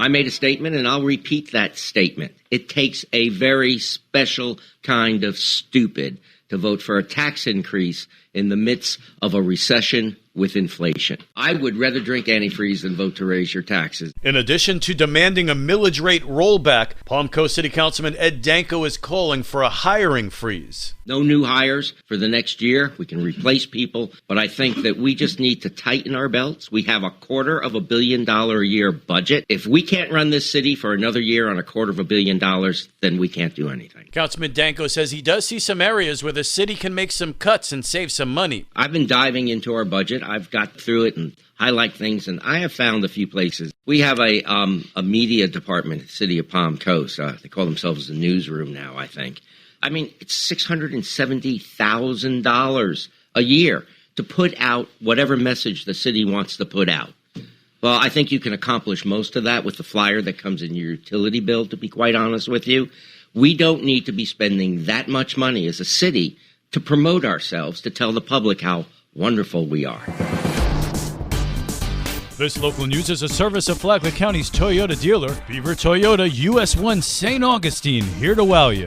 I made a statement, and I'll repeat that statement. It takes a very special kind of stupid to vote for a tax increase in the midst of a recession with inflation. I would rather drink antifreeze than vote to raise your taxes. In addition to demanding a millage rate rollback, Palm Coast City Councilman Ed Danko is calling for a hiring freeze. No new hires for the next year. We can replace people, but I think that we just need to tighten our belts. We have $250 million a year budget. If we can't run this city for another year on $250 million, then we can't do anything. Councilman Danko says he does see some areas where the city can make some cuts and save some money. I've been diving into our budget. I've got through it and highlight things, and I have found a few places. We have a media department at the city of Palm Coast. They call themselves the newsroom now, I think. I mean, it's $670,000 a year to put out whatever message the city wants to put out. Well, I think you can accomplish most of that with the flyer that comes in your utility bill, to be quite honest with you. We don't need to be spending that much money as a city to promote ourselves, to tell the public how wonderful we are. This local news is a service of Flagler County's Toyota dealer, Beaver Toyota, US 1 St. Augustine, here to wow you.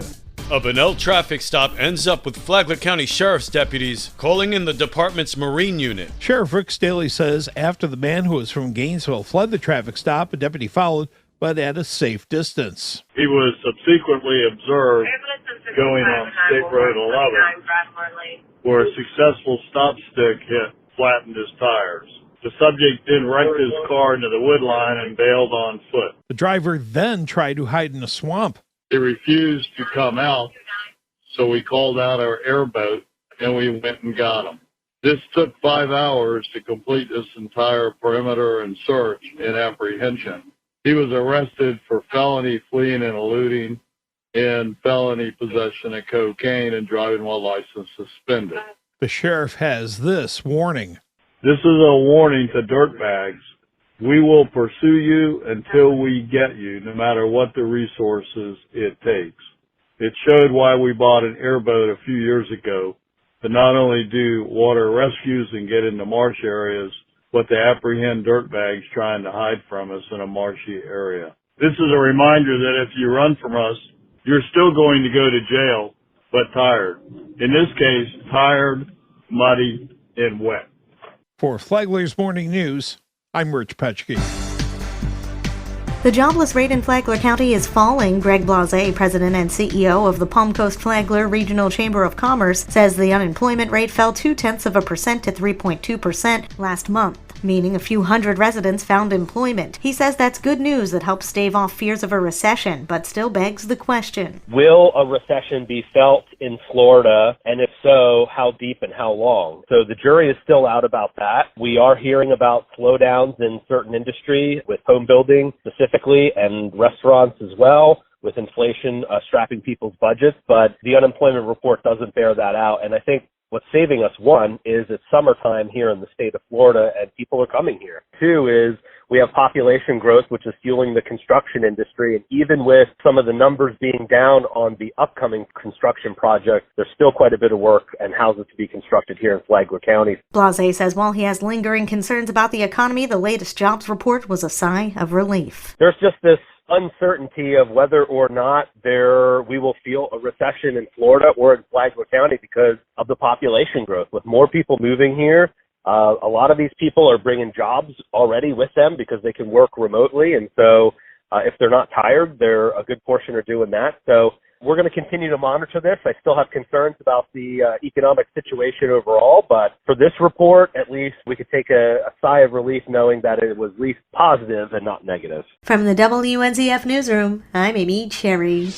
A Bunnell traffic stop ends up with Flagler County Sheriff's deputies calling in the department's Marine unit. Sheriff Rick Staley says after the man who was from Gainesville fled the traffic stop, a deputy followed, but at a safe distance. He was subsequently observed going on State Road 11, where a successful stop stick hit, flattened his tires. The subject then wrecked his car into the wood line and bailed on foot. The driver then tried to hide in a swamp. He refused to come out, so we called out our airboat and we went and got him. This took 5 hours to complete this entire perimeter and search and apprehension. He was arrested for felony fleeing and eluding and felony possession of cocaine and driving while license suspended. The sheriff has this warning. This is a warning to dirtbags. We will pursue you until we get you, no matter what the resources it takes. It showed why we bought an airboat a few years ago to not only do water rescues and get into marsh areas, but to apprehend dirtbags trying to hide from us in a marshy area. This is a reminder that if you run from us, you're still going to go to jail, but tired. In this case, tired, muddy, and wet. For Flagler's Morning News, I'm Rich Petchke. The jobless rate in Flagler County is falling. Greg Blase, president and CEO of the Palm Coast Flagler Regional Chamber of Commerce, says the unemployment rate fell 0.2% to 3.2% last month, meaning a few hundred residents found employment. He says that's good news that helps stave off fears of a recession, but still begs the question. Will a recession be felt in Florida? And if so, how deep and how long? So the jury is still out about that. We are hearing about slowdowns in certain industry, with home building specifically, and restaurants as well, with inflation strapping people's budgets. But the unemployment report doesn't bear that out. And I think what's saving us, one, is it's summertime here in the state of Florida and people are coming here. Two is we have population growth, which is fueling the construction industry. And even with some of the numbers being down on the upcoming construction projects, there's still quite a bit of work and houses to be constructed here in Flagler County. Blase says while he has lingering concerns about the economy, the latest jobs report was a sigh of relief. There's just this uncertainty of whether or not we will feel a recession in Florida or in Flagler County because of the population growth. With more people moving here, a lot of these people are bringing jobs already with them because they can work remotely. And so if they're not tired, a good portion are doing that. So we're going to continue to monitor this. I still have concerns about the economic situation overall, but for this report, at least we could take a sigh of relief knowing that it was at least positive and not negative. From the WNZF Newsroom, I'm Amy Cherry.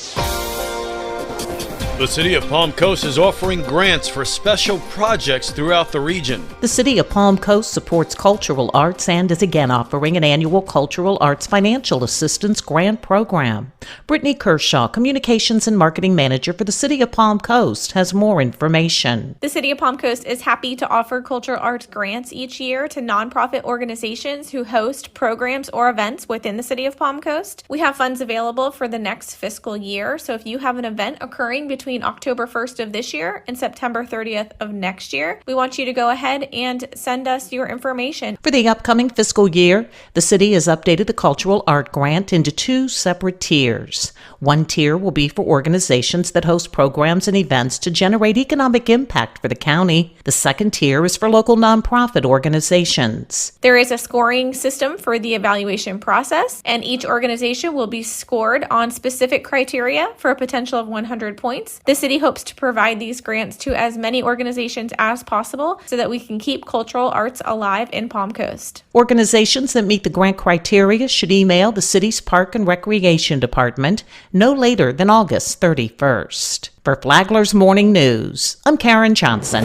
The City of Palm Coast is offering grants for special projects throughout the region. The City of Palm Coast supports cultural arts and is again offering an annual Cultural Arts Financial Assistance Grant Program. Brittany Kershaw, Communications and Marketing Manager for the City of Palm Coast, has more information. The City of Palm Coast is happy to offer cultural arts grants each year to nonprofit organizations who host programs or events within the City of Palm Coast. We have funds available for the next fiscal year, so if you have an event occurring between between October 1st of this year and September 30th of next year. We want you to go ahead and send us your information. For the upcoming fiscal year, the city has updated the Cultural Art Grant into 2 separate tiers. One tier will be for organizations that host programs and events to generate economic impact for the county. The second tier is for local nonprofit organizations. There is a scoring system for the evaluation process, and each organization will be scored on specific criteria for a potential of 100 points. The city hopes to provide these grants to as many organizations as possible so that we can keep cultural arts alive in Palm Coast. Organizations that meet the grant criteria should email the city's Park and Recreation Department no later than August 31st. For Flagler's Morning News, I'm Karen Johnson.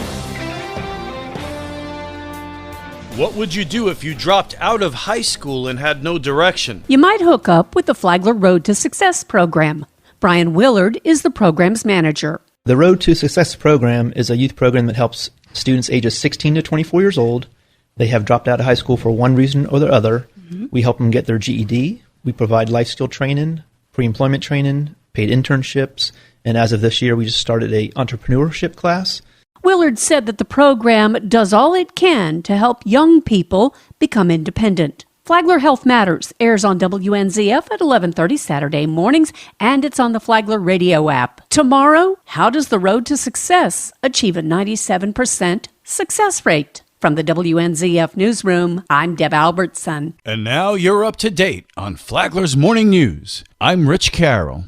What would you do if you dropped out of high school and had no direction? You might hook up with the Flagler Road to Success program. Brian Willard is the program's manager. The Road to Success program is a youth program that helps students ages 16 to 24 years old. They have dropped out of high school for one reason or the other. We help them get their GED. We provide life skill training, pre-employment training, paid internships, and as of this year, we just started a entrepreneurship class. Willard said that the program does all it can to help young people become independent. Flagler Health Matters airs on WNZF at 11:30 Saturday mornings, and it's on the Flagler radio app. Tomorrow, how does the Road to Success achieve a 97% success rate? From the WNZF Newsroom, I'm Deb Albertson. And now you're up to date on Flagler's Morning News. I'm Rich Carroll.